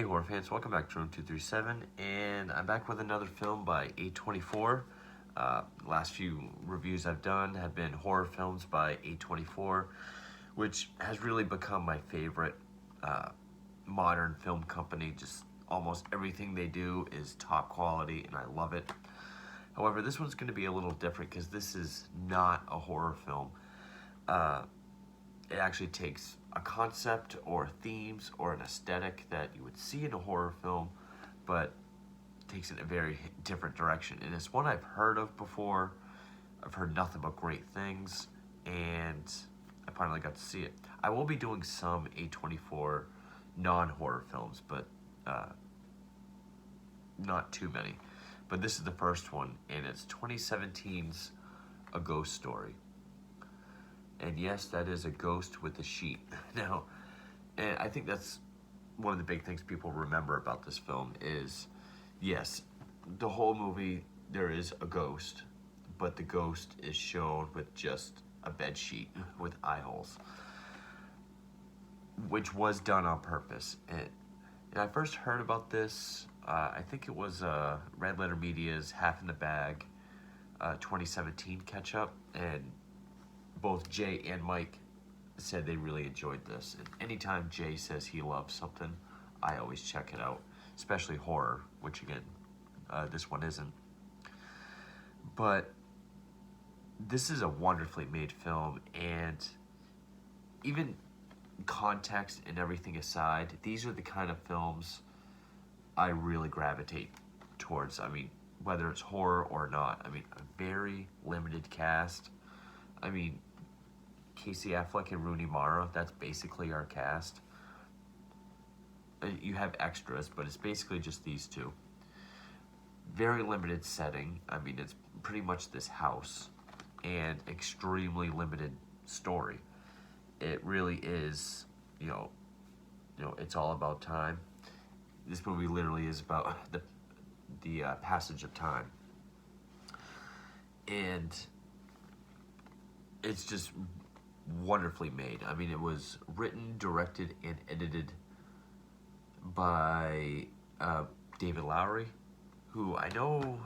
horror fans, welcome back to Room 237, and I'm back with another film by A24. Last few reviews I've done have been horror films by A24, which has really become my favorite modern film company. Just almost everything they do is top quality, and I love it. However, this one's going to be a little different because this is not a horror film. It actually takes a concept or themes or an aesthetic that you would see in a horror film, but takes it in a very different direction. And it's one I've heard of before. I've heard nothing but great things, and I finally got to see it. I will be doing some A24 non-horror films, but not too many. But this is the first one, and it's 2017's A Ghost Story. And yes, that is a ghost with a sheet. Now, and I think that's one of the big things people remember about this film is, yes, the whole movie, there is a ghost, but the ghost is shown with just a bed sheet with eye holes, which was done on purpose. And I first heard about this, I think it was Red Letter Media's Half in the Bag 2017 catch-up, and both Jay and Mike said they really enjoyed this. And anytime Jay says he loves something, I always check it out, especially horror, which again, this one isn't. But this is a wonderfully made film, and even context and everything aside, these are the kind of films I really gravitate towards. I mean, whether it's horror or not. I mean, a very limited cast. I mean, Casey Affleck and Rooney Mara, that's basically our cast. You have extras, but it's basically just these two. Very limited setting. I mean, it's pretty much this house, and extremely limited story. It really is, you know, it's all about time. This movie literally is about the passage of time. And it's just wonderfully made. I mean, it was written, directed, and edited by David Lowery, who I know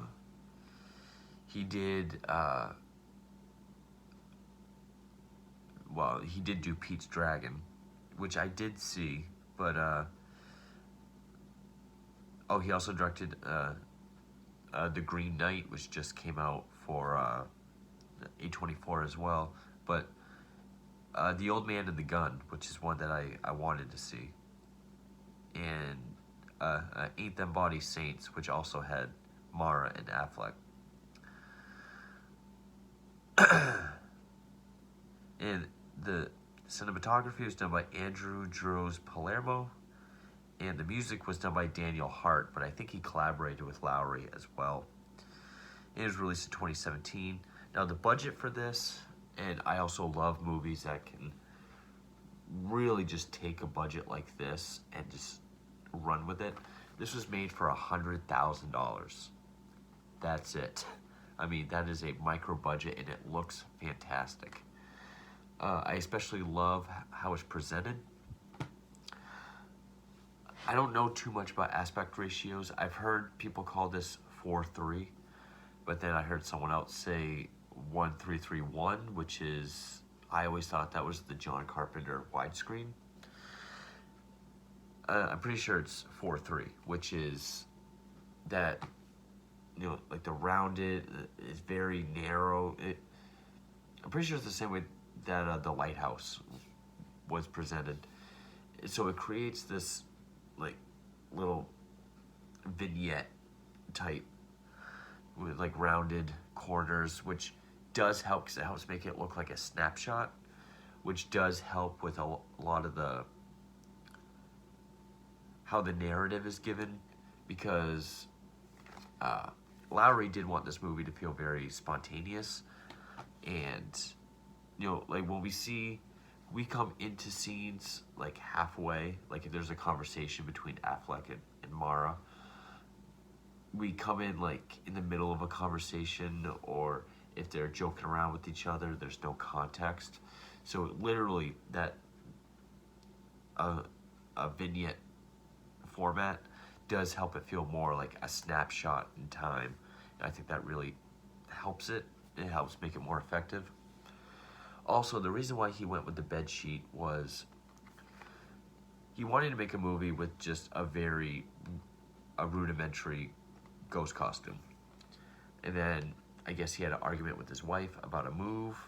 he did, he did do Pete's Dragon, which I did see, but, he also directed The Green Knight, which just came out for A24 as well, but The Old Man and the Gun, which is one that I wanted to see, and Ain't Them Body Saints, which also had Mara and Affleck. And the cinematography was done by Andrew Droz Palermo, and the music was done by Daniel Hart, but I think he collaborated with Lowery as well. It was released in 2017. Now, the budget for this, and I also love movies that can really just take a budget like this and just run with it. This was made for $100,000. That's it. I mean, that is a micro budget, and it looks fantastic. I especially love how it's presented. I don't know too much about aspect ratios. I've heard people call this 4:3, but then I heard someone else say 1:3:1, which is, I always thought that was the John Carpenter widescreen. I'm pretty sure it's 4:3, which is that, like the rounded is very narrow. I'm pretty sure it's the same way that The Lighthouse was presented. So it creates this like little vignette type with like rounded corners, which does help because it helps make it look like a snapshot, which does help with a lot of how the narrative is given, because Lowery did want this movie to feel very spontaneous, and like when we come into scenes like halfway, like if there's a conversation between Affleck and Mara, we come in like in the middle of a conversation, or if they're joking around with each other, there's no context. So literally that a vignette format does help it feel more like a snapshot in time. And I think that really helps it. It helps make it more effective. Also, the reason why he went with the bed sheet was he wanted to make a movie with just a rudimentary ghost costume. And then I guess he had an argument with his wife about a move,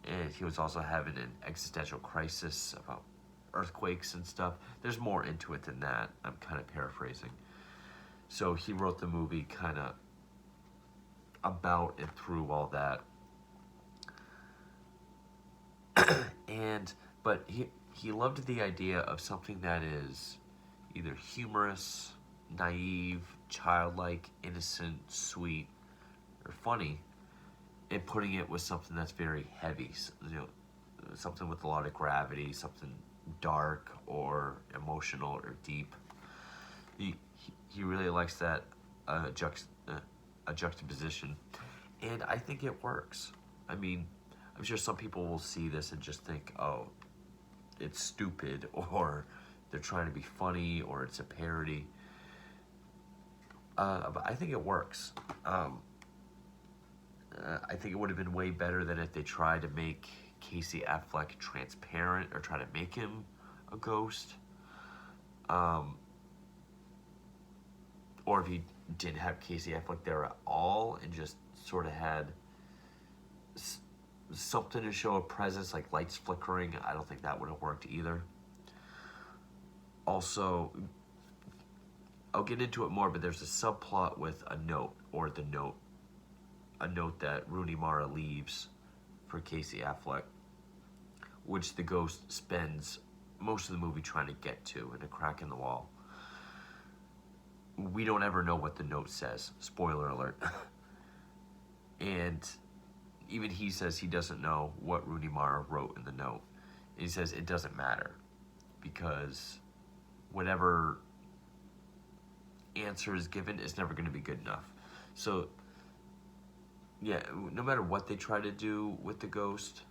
and he was also having an existential crisis about earthquakes and stuff. There's more into it than that. I'm kind of paraphrasing. So he wrote the movie kind of about and through all that. But he loved the idea of something that is either humorous, naive, childlike, innocent, sweet, or funny, and putting it with something that's very heavy, something with a lot of gravity, something dark or emotional or deep. He really likes that juxtaposition, and I think it works. I mean, I'm sure some people will see this and just think, oh, it's stupid, or they're trying to be funny, or it's a parody. But I think it works. I think it would have been way better than if they tried to make Casey Affleck transparent or try to make him a ghost. Or if he didn't have Casey Affleck there at all and just sort of had something to show a presence, like lights flickering. I don't think that would have worked either. Also, I'll get into it more, but there's a subplot with a note that Rooney Mara leaves for Casey Affleck, which the ghost spends most of the movie trying to get to in a crack in the wall. We don't ever know what the note says. Spoiler alert. And even he says he doesn't know what Rooney Mara wrote in the note. And he says it doesn't matter because whatever answer is given is never going to be good enough. So, yeah, no matter what they try to do with the ghost,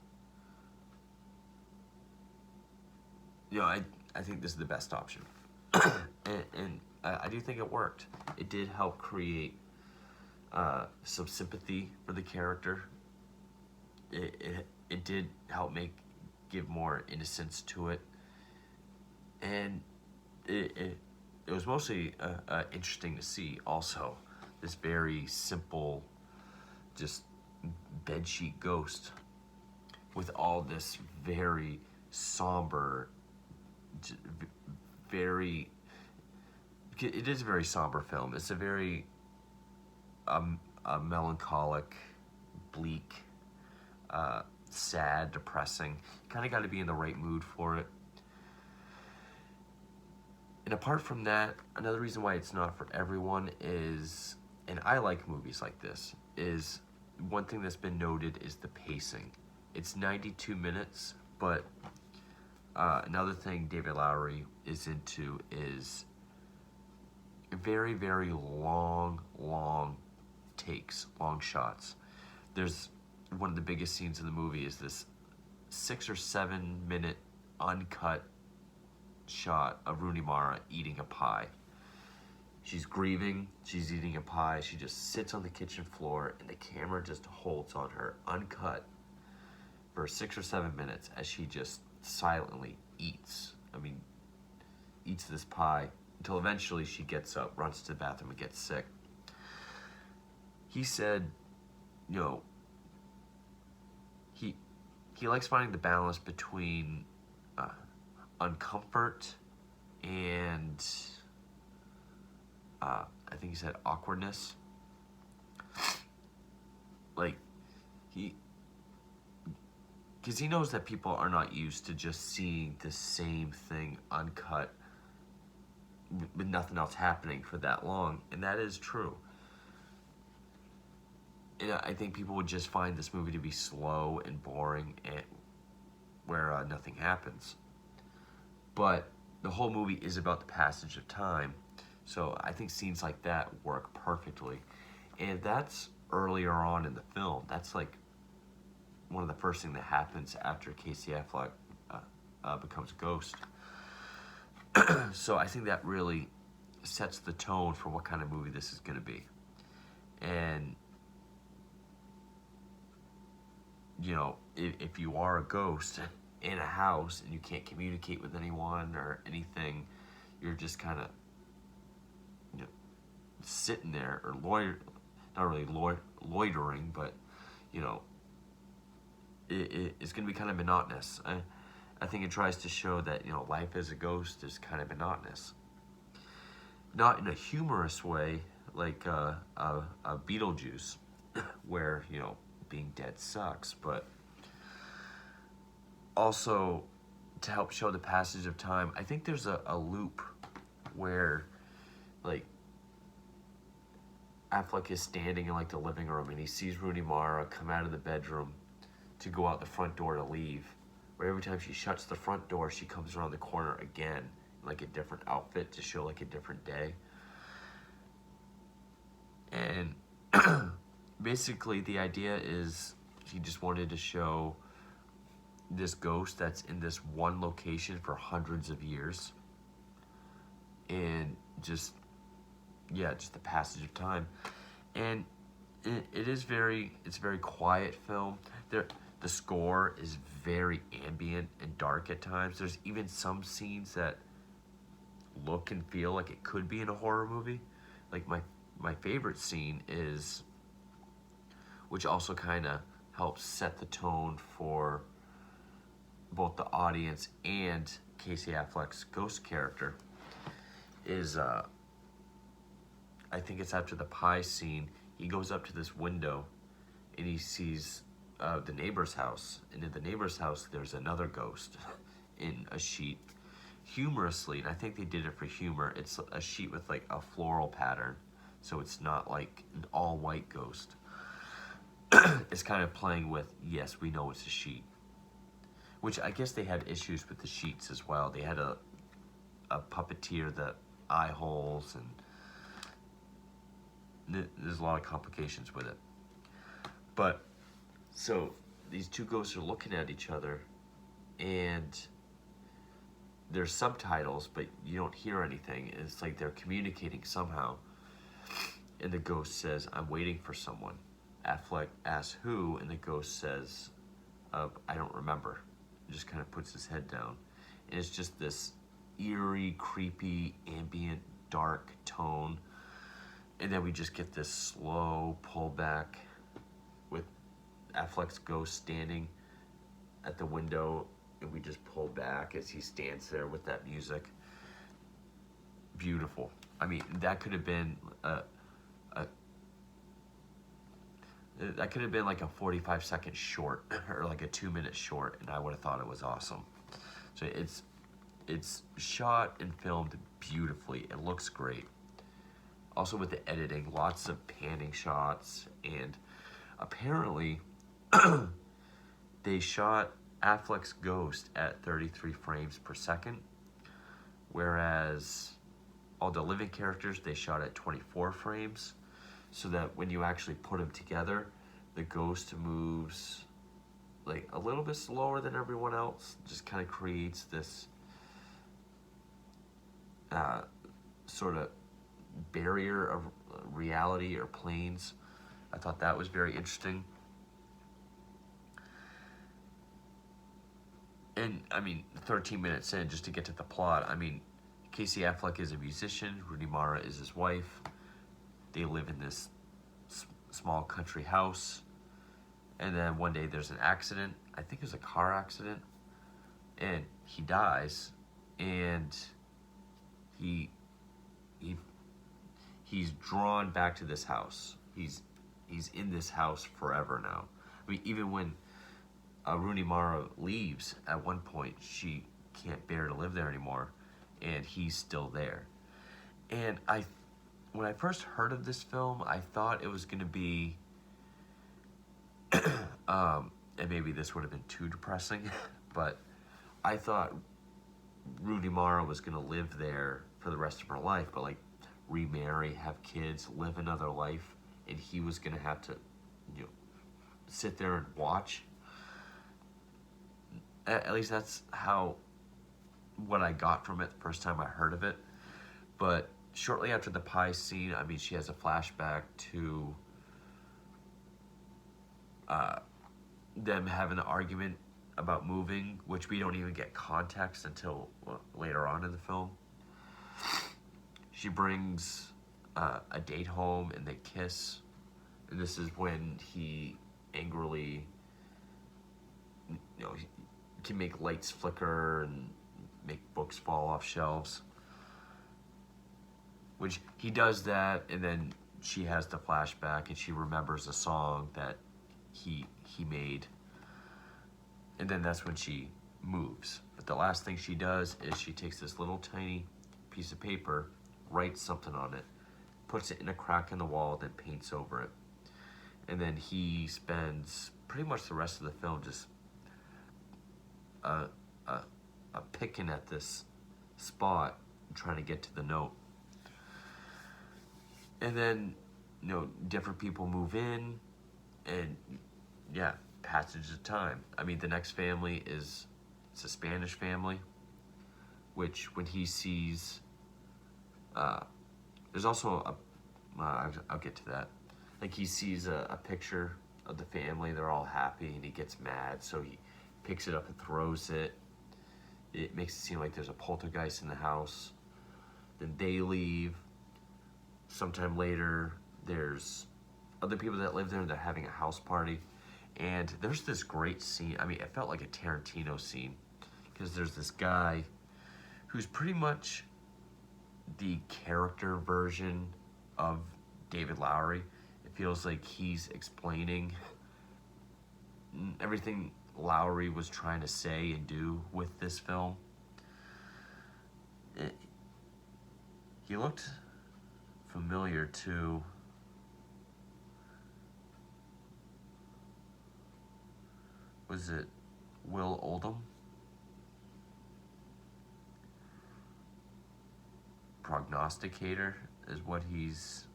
I think this is the best option. and I do think it worked. It did help create some sympathy for the character. It did help give more innocence to it, and it was mostly interesting to see. Also, this very simple, just bedsheet ghost with all this very somber, it is a very somber film. It's a very a melancholic, bleak, sad, depressing. You kind of got to be in the right mood for it. And apart from that, another reason why it's not for everyone is, and I like movies like this, is one thing that's been noted is the pacing. It's 92 minutes, but another thing David Lowery is into is very, very long takes, long shots. There's one of the biggest scenes in the movie is this 6 or 7 minute uncut shot of Rooney Mara eating a pie. She's grieving, she's eating a pie, she just sits on the kitchen floor and the camera just holds on her uncut for 6 or 7 minutes as she just silently eats. Eats this pie until eventually she gets up, runs to the bathroom and gets sick. He said, he likes finding the balance between uncomfort and I think he said awkwardness. Because he knows that people are not used to just seeing the same thing uncut with nothing else happening for that long, and that is true. And I think people would just find this movie to be slow and boring, and where nothing happens. But the whole movie is about the passage of time, so I think scenes like that work perfectly. And that's earlier on in the film. That's like one of the first things that happens after Casey Affleck becomes a ghost. So I think that really sets the tone for what kind of movie this is going to be. And, you know, if you are a ghost in a house and you can't communicate with anyone or anything, you're just kind of, you know, sitting there or not really loitering, but, you know, it's going to be kind of monotonous. I think it tries to show that, you know, life as a ghost is kind of monotonous. Not in a humorous way like a Beetlejuice, where, you know, being dead sucks, but also to help show the passage of time. I think there's a loop where, like, Affleck is standing in, like, the living room, and he sees Rooney Mara come out of the bedroom to go out the front door to leave. Where every time she shuts the front door, she comes around the corner again, in, like, a different outfit to show, like, a different day. And basically the idea is he just wanted to show this ghost that's in this one location for hundreds of years. And just the passage of time. And it's a very quiet film. The score is very ambient and dark at times. There's even some scenes that look and feel like it could be in a horror movie. Like my favorite scene is, which also kind of helps set the tone for both the audience and Casey Affleck's ghost character, is I think it's after the pie scene. He goes up to this window and he sees the neighbor's house, and in the neighbor's house there's another ghost in a sheet. Humorously, and I think they did it for humor, it's a sheet with, like, a floral pattern, so it's not like an all-white ghost. It's kind of playing with, yes, we know it's a sheet. Which I guess they had issues with the sheets as well. They had a puppeteer the eye holes, and there's a lot of complications with it. But, so, these two ghosts are looking at each other, and there's subtitles, but you don't hear anything. It's like they're communicating somehow. And the ghost says, "I'm waiting for someone." Affleck asks who, and the ghost says, "I don't remember." He just kind of puts his head down. And it's just this eerie, creepy, ambient, dark tone. And then we just get this slow pullback with Affleck's ghost standing at the window, and we just pull back as he stands there with that music. Beautiful. I mean, that could have been like a 45-second short or like a 2-minute short, and I would have thought it was awesome. So it's shot and filmed beautifully. It looks great. Also with the editing, lots of panning shots, and apparently they shot Affleck's ghost at 33 frames per second, whereas all the living characters they shot at 24 frames, so that when you actually put them together, the ghost moves like a little bit slower than everyone else. Just kind of creates this sort of barrier of reality or planes. I thought that was very interesting. And, I mean, 13 minutes in, just to get to the plot, I mean, Casey Affleck is a musician, Rooney Mara is his wife. They live in this small country house. And then one day there's an accident. I think it was a car accident. And he dies. And he's drawn back to this house. He's in this house forever now. I mean, even when Rooney Mara leaves at one point, she can't bear to live there anymore, and he's still there. And when I first heard of this film, I thought it was going to be, and maybe this would have been too depressing, but I thought Rooney Mara was going to live there for the rest of her life, but like remarry, have kids, live another life, and he was going to have to, sit there and watch. At least that's what I got from it the first time I heard of it. But shortly after the pie scene, I mean, she has a flashback to them having an argument about moving, which we don't even get context until later on in the film. She brings a date home and they kiss. And this is when he angrily, he can make lights flicker and make books fall off shelves. Which he does that, and then she has the flashback and she remembers a song that he made. And then that's when she moves. But the last thing she does is she takes this little tiny piece of paper, writes something on it, puts it in a crack in the wall, then paints over it. And then he spends pretty much the rest of the film just picking at this spot, trying to get to the note. And then, different people move in, and yeah, passage of time. I mean, the next family it's a Spanish family, which when he sees, there's also I'll get to that. Like he sees a picture of the family, they're all happy, and he gets mad, so he picks it up and throws it. It makes it seem like there's a poltergeist in the house. Then they leave. Sometime later, there's other people that live there, and they're having a house party. And there's this great scene. I mean, it felt like a Tarantino scene, because there's this guy who's pretty much the character version of David Lowery. It feels like he's explaining everything Lowery was trying to say and do with this film. He looked familiar to was it Will Oldham? Prognosticator is what he's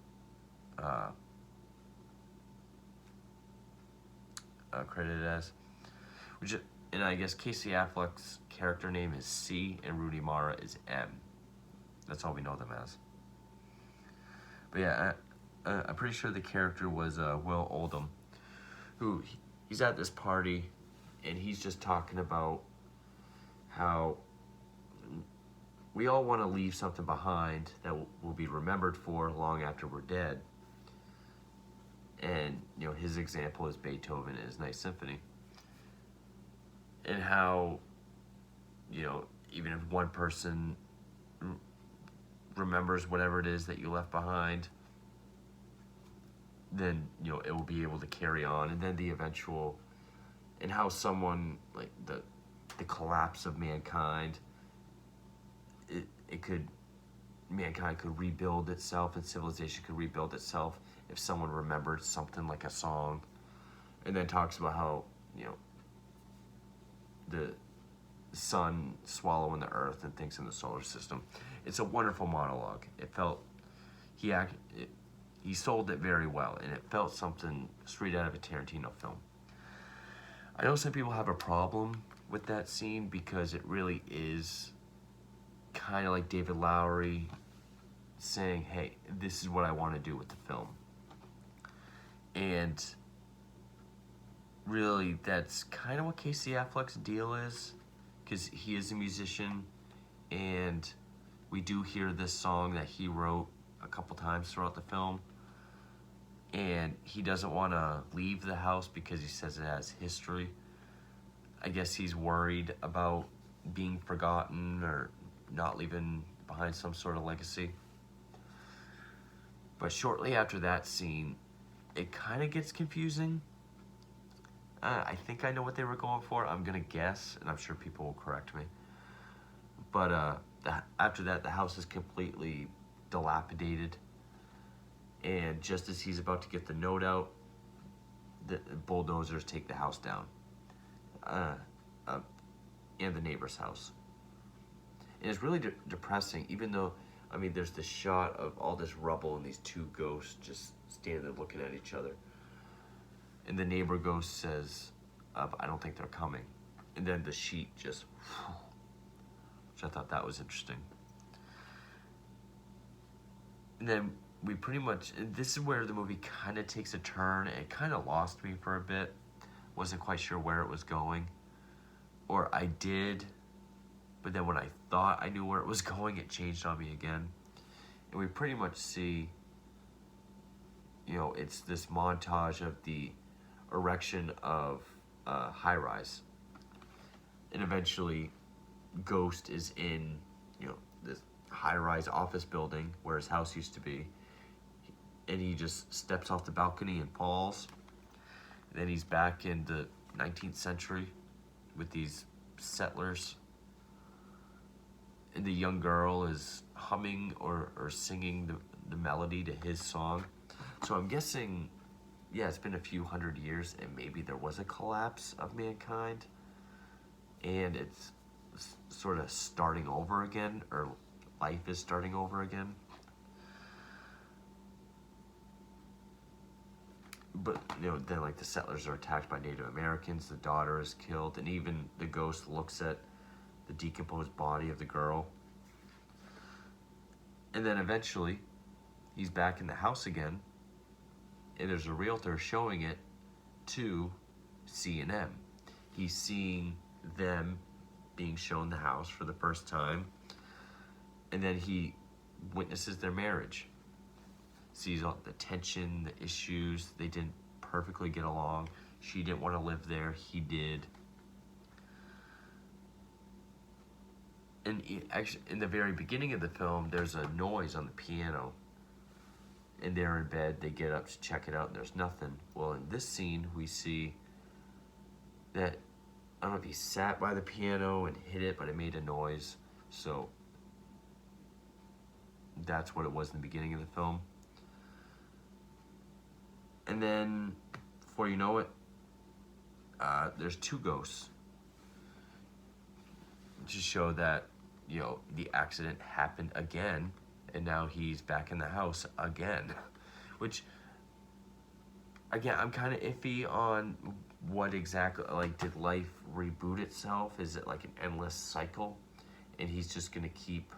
credited as. And I guess Casey Affleck's character name is C and Rooney Mara is M. That's all we know them as. But yeah, I'm pretty sure the character was Will Oldham, who he's at this party, and he's just talking about how we all want to leave something behind that will be remembered for long after we're dead. And, his example is Beethoven and his Ninth Symphony. And how, even if one person remembers whatever it is that you left behind, then, it will be able to carry on. And then the eventual, and how someone, like the collapse of mankind, mankind could rebuild itself, and civilization could rebuild itself if someone remembered something like a song. And then talks about how, the sun swallowing the earth and things in the solar system. It's a wonderful monologue. It felt, he sold it very well, and it felt something straight out of a Tarantino film. I know some people have a problem with that scene because it really is kind of like David Lowery saying, hey, this is what I want to do with the film. And really, that's kind of what Casey Affleck's deal is, because he is a musician, and we do hear this song that he wrote a couple times throughout the film, and he doesn't want to leave the house because he says it has history. I guess he's worried about being forgotten or not leaving behind some sort of legacy. But shortly after that scene, it kind of gets confusing. I think I know what they were going for. I'm going to guess, and I'm sure people will correct me. But after that, the house is completely dilapidated. And just as he's about to get the note out, the bulldozers take the house down. And the neighbor's house. And it's really depressing, even though, there's this shot of all this rubble and these two ghosts just standing there looking at each other. And the neighbor ghost says, I don't think they're coming. And then the sheet just, which I thought that was interesting. And then we pretty much, this is where the movie kind of takes a turn. It kind of lost me for a bit. Wasn't quite sure where it was going. Or I did, but then when I thought I knew where it was going, it changed on me again. And we pretty much see, it's this montage of the erection of a high rise. And eventually, Ghost is in, this high rise office building where his house used to be. And he just steps off the balcony and falls. And then he's back in the 19th century with these settlers. And the young girl is humming or singing the melody to his song. So I'm guessing, yeah, it's been a few hundred years and maybe there was a collapse of mankind. And it's sort of starting over again, or life is starting over again. But, then like the settlers are attacked by Native Americans, the daughter is killed, and even the ghost looks at the decomposed body of the girl. And then eventually, he's back in the house again, and there's a realtor showing it to C&M. He's seeing them being shown the house for the first time, and then he witnesses their marriage. Sees all the tension, the issues, they didn't perfectly get along. She didn't want to live there, he did. And actually, in the very beginning of the film, there's a noise on the piano. And they're in bed, they get up to check it out, and there's nothing. Well, in this scene, we see that, I don't know if he sat by the piano and hit it, but it made a noise. So, that's what it was in the beginning of the film. And then, before you know it, there's two ghosts. To show that, the accident happened again, and now he's back in the house again. Which, again, I'm kind of iffy on what exactly, like, did life reboot itself? Is it like an endless cycle? And he's just going to keep,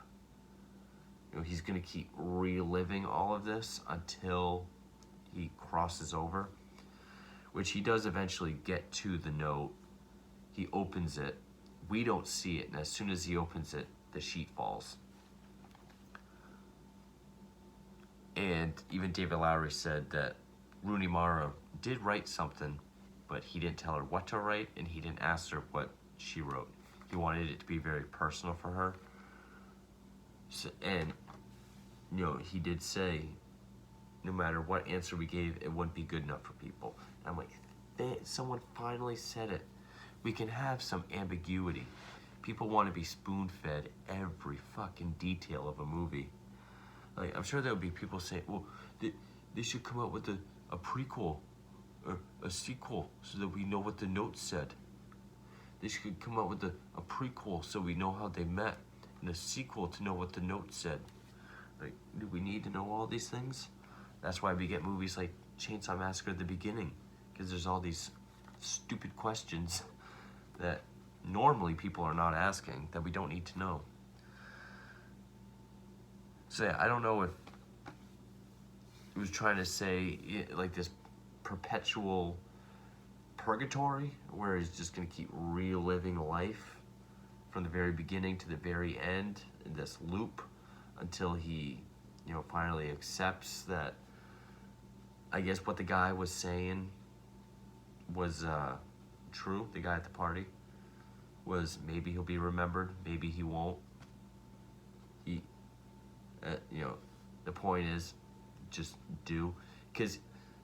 he's going to keep reliving all of this until he crosses over, which he does eventually get to the note. He opens it. We don't see it, and as soon as he opens it, the sheet falls. And even David Lowery said that Rooney Mara did write something, but he didn't tell her what to write, and he didn't ask her what she wrote. He wanted it to be very personal for her. So, and, he did say, no matter what answer we gave, it wouldn't be good enough for people. And I'm like, someone finally said it. We can have some ambiguity. People want to be spoon-fed every fucking detail of a movie. Like, I'm sure there would be people saying, well, they should come out with a prequel or a sequel so that we know what the note said. They should come out with a prequel so we know how they met, and a sequel to know what the note said. Like, do we need to know all these things? That's why we get movies like Chainsaw Massacre at the beginning, because there's all these stupid questions that normally people are not asking that we don't need to know. So yeah, I don't know if it was trying to say like this perpetual purgatory where he's just going to keep reliving life from the very beginning to the very end in this loop until he, finally accepts that, I guess what the guy was saying was true. The guy at the party was, maybe he'll be remembered, maybe he won't. He, the point is, just do. Because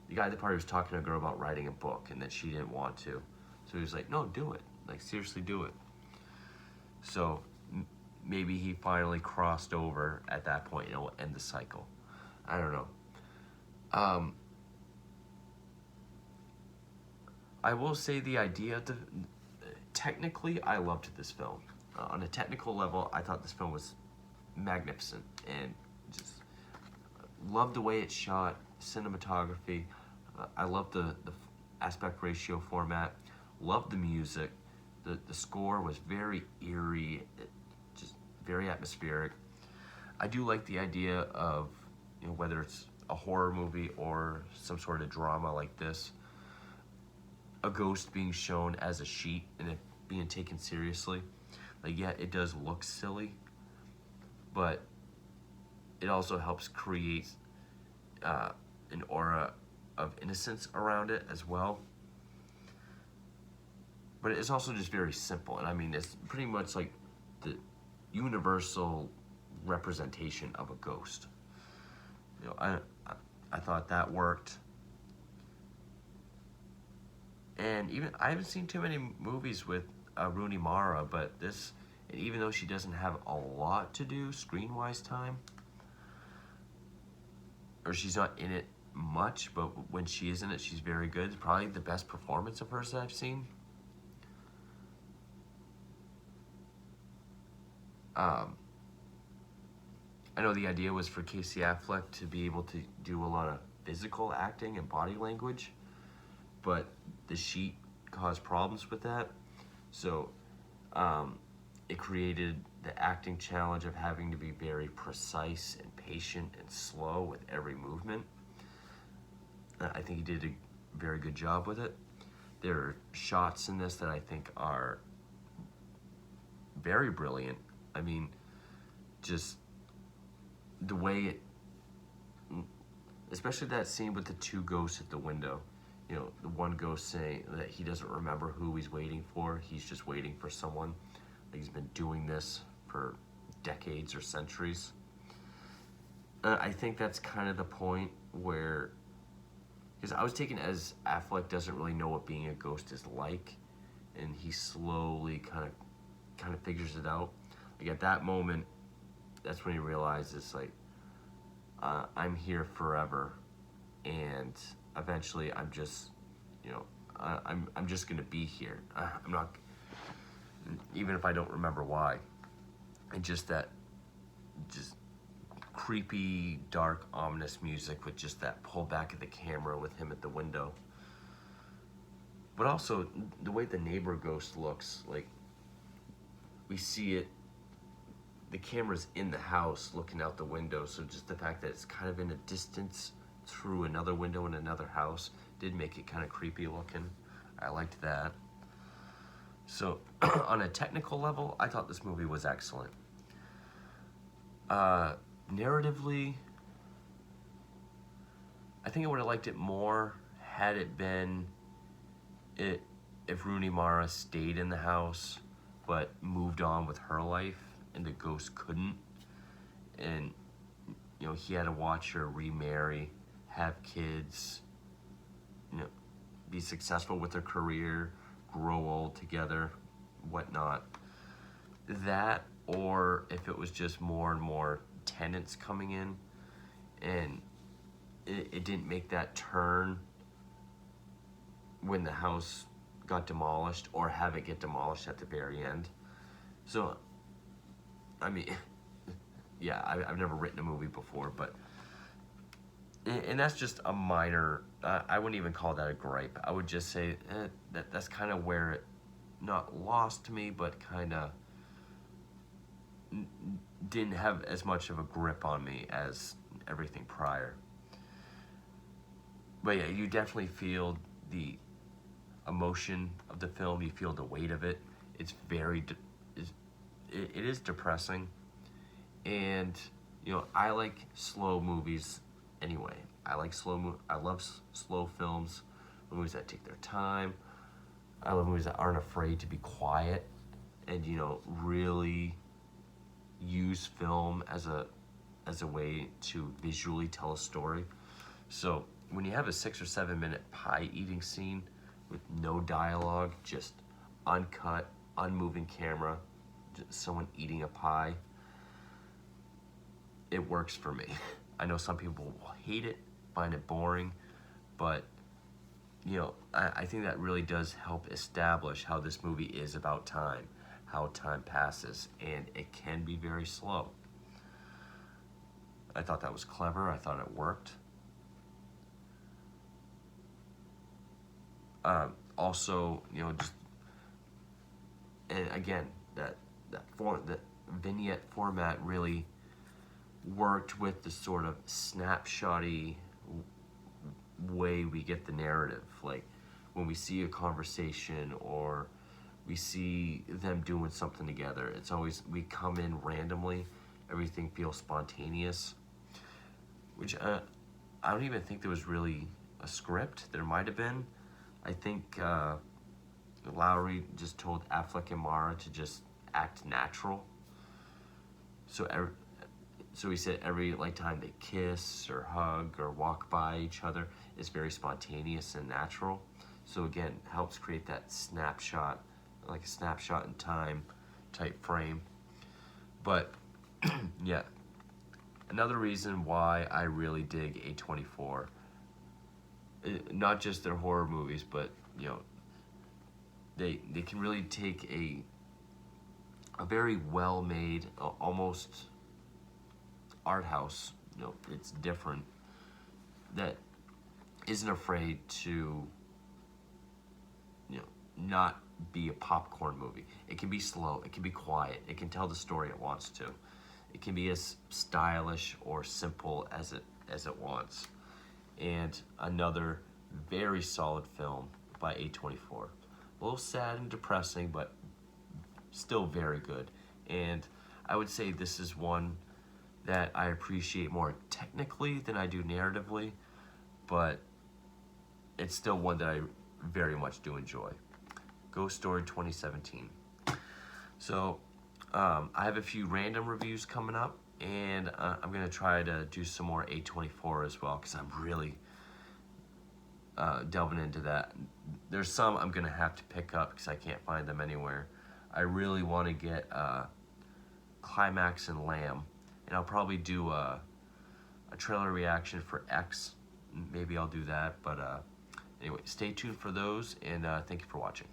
the guy at the party was talking to a girl about writing a book and that she didn't want to. So he was like, no, do it. Like, seriously, do it. So maybe he finally crossed over at that point and it will end the cycle. I don't know. I will say the idea of technically, I loved this film. On a technical level, I thought this film was magnificent and just loved the way it's shot, cinematography. I love the aspect ratio format. Loved the music. The score was very eerie, just very atmospheric. I do like the idea of whether it's a horror movie or some sort of drama like this, a ghost being shown as a sheet and it being taken seriously, like, yeah, it does look silly, but it also helps create an aura of innocence around it as well. But it's also just very simple, and I mean, it's pretty much like the universal representation of a ghost. I thought that worked. And even I haven't seen too many movies with Rooney Mara, but this, and even though she doesn't have a lot to do screen-wise time, or she's not in it much, but when she is in it, she's very good. It's probably the best performance of hers that I've seen. I know the idea was for Casey Affleck to be able to do a lot of physical acting and body language, but the sheet caused problems with that. So it created the acting challenge of having to be very precise and patient and slow with every movement. I think he did a very good job with it. There are shots in this that I think are very brilliant. I mean, just the way it, especially that scene with the two ghosts at the window. The one ghost saying that he doesn't remember who he's waiting for. He's just waiting for someone. Like, he's been doing this for decades or centuries. I think that's kind of the point where, because I was taken as Affleck doesn't really know what being a ghost is like, and he slowly kind of figures it out. Like, at that moment, that's when he realizes, like, I'm here forever, and eventually I'm just, I'm just gonna be here. I'm not, even if I don't remember why. And just creepy, dark, ominous music with just that pull back of the camera with him at the window. But also the way the neighbor ghost looks, like, we see it, the camera's in the house looking out the window, so just the fact that it's kind of in a distance through another window in another house did make it kind of creepy looking. I liked that. So on a technical level, I thought this movie was excellent. Narratively, I think I would have liked it more had it been if Rooney Mara stayed in the house but moved on with her life and the ghost couldn't, and he had to watch her remarry, have kids, be successful with her career, grow old together, whatnot. That, or if it was just more and more tenants coming in and it didn't make that turn when the house got demolished, or have it get demolished at the very end. So, I mean, yeah, I've never written a movie before, but, and that's just a minor, I wouldn't even call that a gripe. I would just say that's kind of where it not lost me, but kind of didn't have as much of a grip on me as everything prior. But yeah, you definitely feel the emotion of the film. You feel the weight of it. It's very, it is depressing. And, I like slow movies anyway. I love slow films, movies that take their time. I love movies that aren't afraid to be quiet and, really use film as a way to visually tell a story. So when you have a 6 or 7 minute pie eating scene with no dialogue, just uncut, unmoving camera, just someone eating a pie, it works for me. I know some people will hate it, find it boring, but I think that really does help establish how this movie is about time, how time passes, and it can be very slow. I thought that was clever. I thought it worked. Also, just, and again, that vignette format really worked with the sort of snapshotty way we get the narrative. Like when we see a conversation or we see them doing something together, it's always, we come in randomly, everything feels spontaneous, which I don't even think there was really a script. There might have been. I think Lowry just told Affleck and Mara to just act natural. So he said every time they kiss or hug or walk by each other, it's very spontaneous and natural. So again, helps create that snapshot, like a snapshot in time type frame. But yeah, another reason why I really dig A24, not just their horror movies, but they can really take a very well made, almost art house, it's different, that isn't afraid to not be a popcorn movie. It can be slow, it can be quiet, it can tell the story it wants to. It can be as stylish or simple as it wants. And another very solid film by A24. A little sad and depressing, but still very good. And I would say this is one that I appreciate more technically than I do narratively, but it's still one that I very much do enjoy. Ghost Story 2017. So I have a few random reviews coming up, and I'm gonna try to do some more A24 as well, because I'm really delving into that. There's some I'm gonna have to pick up because I can't find them anywhere. I really want to get Climax and Lamb, and I'll probably do a trailer reaction for X. Maybe I'll do that, but anyway, stay tuned for those, and thank you for watching.